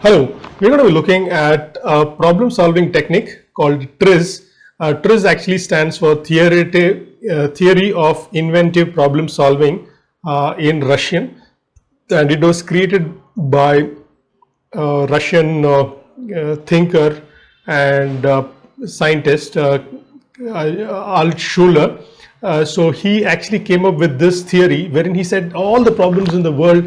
Hello, we're going to be looking at a problem solving technique called TRIZ. TRIZ actually stands for Theory of Inventive Problem Solving in Russian, and it was created by Russian thinker and scientist Altshuler. So he actually came up with this theory wherein he said all the problems in the world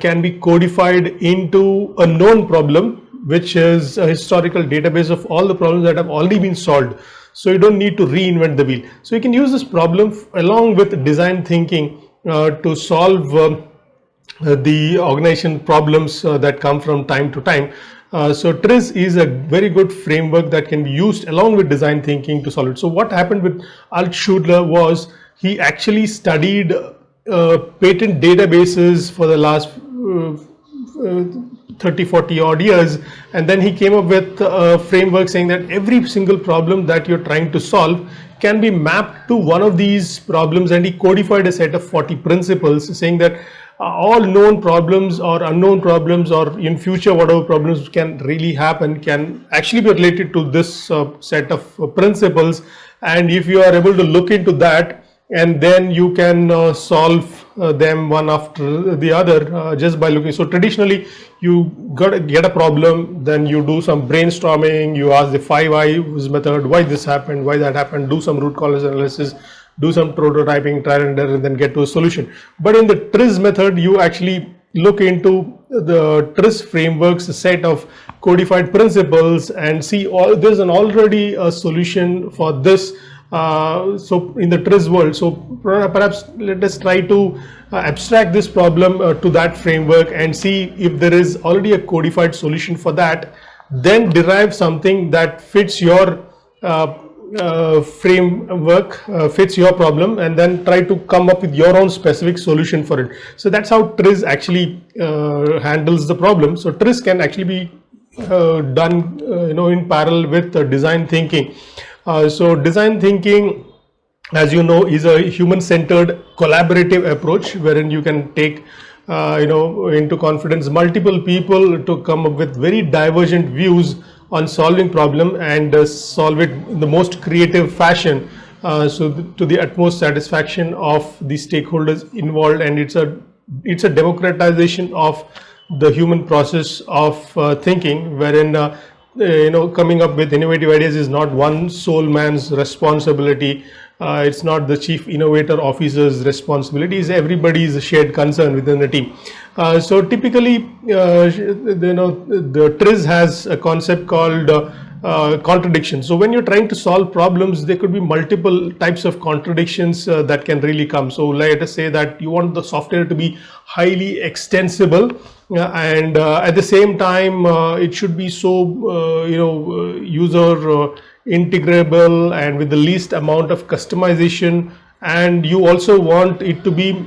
can be codified into a known problem, which is a historical database of all the problems that have already been solved. So you don't need to reinvent the wheel. So you can use this problem along with design thinking to solve the organization problems that come from time to time. So TRIZ is a very good framework that can be used along with design thinking to solve it. So what happened with Altshuler was he actually studied patent databases for the last 30-40 odd years, and then he came up with a framework saying that every single problem that you're trying to solve can be mapped to one of these problems, and he codified a set of 40 principles saying that all known problems or unknown problems or in future whatever problems can really happen can actually be related to this set of principles. And if you are able to look into that, and then you can solve them one after the other just by looking. So traditionally you got to get a problem, then you do some brainstorming, you ask the 5 whys method, why this happened, why that happened, do some root cause analysis, do some prototyping, trial and error, and then get to a solution. But in the TRIZ method, you actually look into the TRIZ framework's set of codified principles and see there's already a solution for this. So in the TRIZ world, so perhaps let us try to abstract this problem to that framework and see if there is already a codified solution for that, then derive something that fits your framework, fits your problem, and then try to come up with your own specific solution for it. So that's how TRIZ actually handles the problem. So TRIZ can actually be done in parallel with design thinking. So design thinking, as you know, is a human-centered collaborative approach wherein you can take into confidence multiple people to come up with very divergent views on solving problem and solve it in the most creative fashion, to the utmost satisfaction of the stakeholders involved. And it's a democratization of the human process of thinking, wherein coming up with innovative ideas is not one sole man's responsibility. It's not the chief innovator officer's responsibility. It's everybody's shared concern within the team. So typically, the TRIZ has a concept called contradiction. So when you're trying to solve problems, there could be multiple types of contradictions that can really come. So let us say that you want the software to be highly extensible, and at the same time it should be so user integrable and with the least amount of customization, and you also want it to be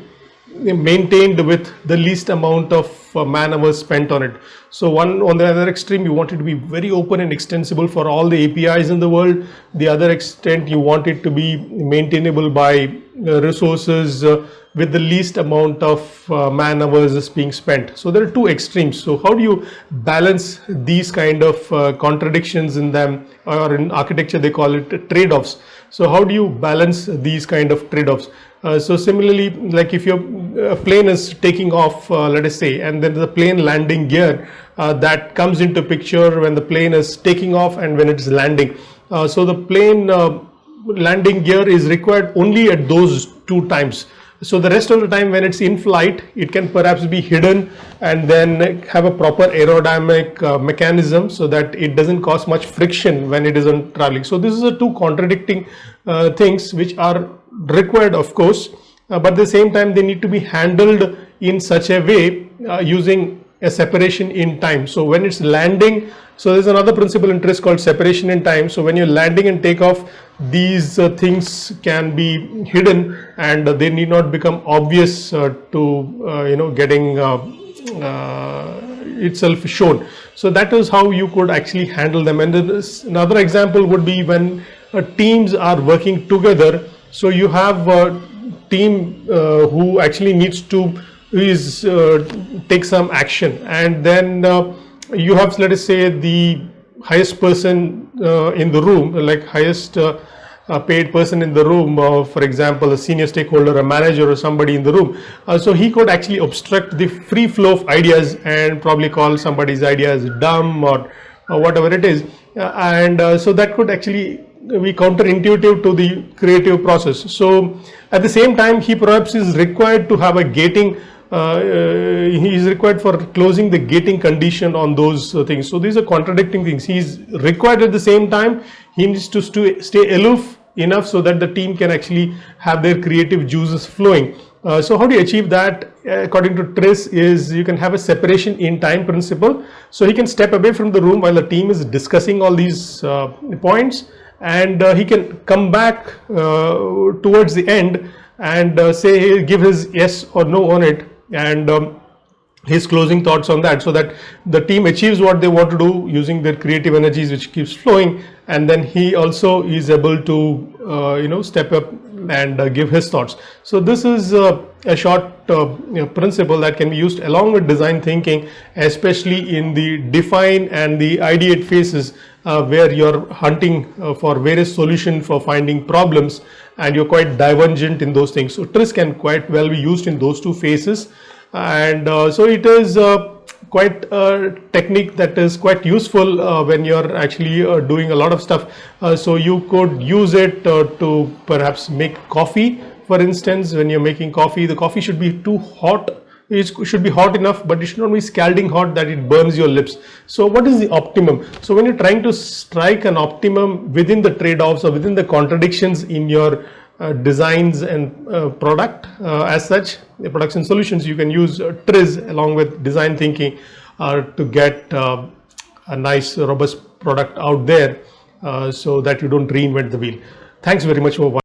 maintained with the least amount of man hours spent on it. So on the other extreme, you want it to be very open and extensible for all the APIs in the world. The other extent, you want it to be maintainable by resources with the least amount of man hours being spent. So there are two extremes. So how do you balance these kind of contradictions in them, or in architecture they call it trade-offs. So how do you balance these kind of trade-offs? So similarly, like if your plane is taking off, let us say, and then the plane landing gear that comes into picture when the plane is taking off and when it's landing. So the plane landing gear is required only at those two times. So the rest of the time when it's in flight, it can perhaps be hidden and then have a proper aerodynamic mechanism so that it doesn't cause much friction when it is on traveling. So this is a two contradicting things which are required, of course, but at the same time they need to be handled in such a way using a separation in time. So when it's landing, so there's another principle in TRIZ called separation in time. So when you're landing and takeoff, these things can be hidden and they need not become obvious to getting itself shown. So that is how you could actually handle them. And another example would be when teams are working together. So you have a team who actually needs to take some action, and then you have, let us say, the highest person in the room, like highest paid person in the room, for example, a senior stakeholder, a manager, or somebody in the room. So he could actually obstruct the free flow of ideas and probably call somebody's ideas dumb or whatever it is. So that could actually be counterintuitive to the creative process. So at the same time, he perhaps is required to have a gating, he is required for closing the gating condition on those things. So these are contradicting things. He is required at the same time. He needs to stay aloof enough so that the team can actually have their creative juices flowing. So how do you achieve that? According to Tris, is you can have a separation in time principle. So he can step away from the room while the team is discussing all these points, and he can come back towards the end and say, give his yes or no on it, and his closing thoughts on that, so that the team achieves what they want to do using their creative energies, which keeps flowing, and then he also is able to step up and give his thoughts. So this is a short principle that can be used along with design thinking, especially in the define and the ideate phases, where you're hunting for various solutions for finding problems, and you're quite divergent in those things. So TRIS can quite well be used in those two phases, and so it is quite a technique that is quite useful when you're actually doing a lot of stuff. So you could use it to perhaps make coffee. For instance, when you're making coffee, the coffee should be too hot. It should be hot enough, but it should not be scalding hot that it burns your lips. So what is the optimum? So when you're trying to strike an optimum within the trade-offs or within the contradictions in your designs and product as such, the products and solutions, you can use TRIS along with design thinking to get a nice robust product out there, so that you don't reinvent the wheel. Thanks very much for watching.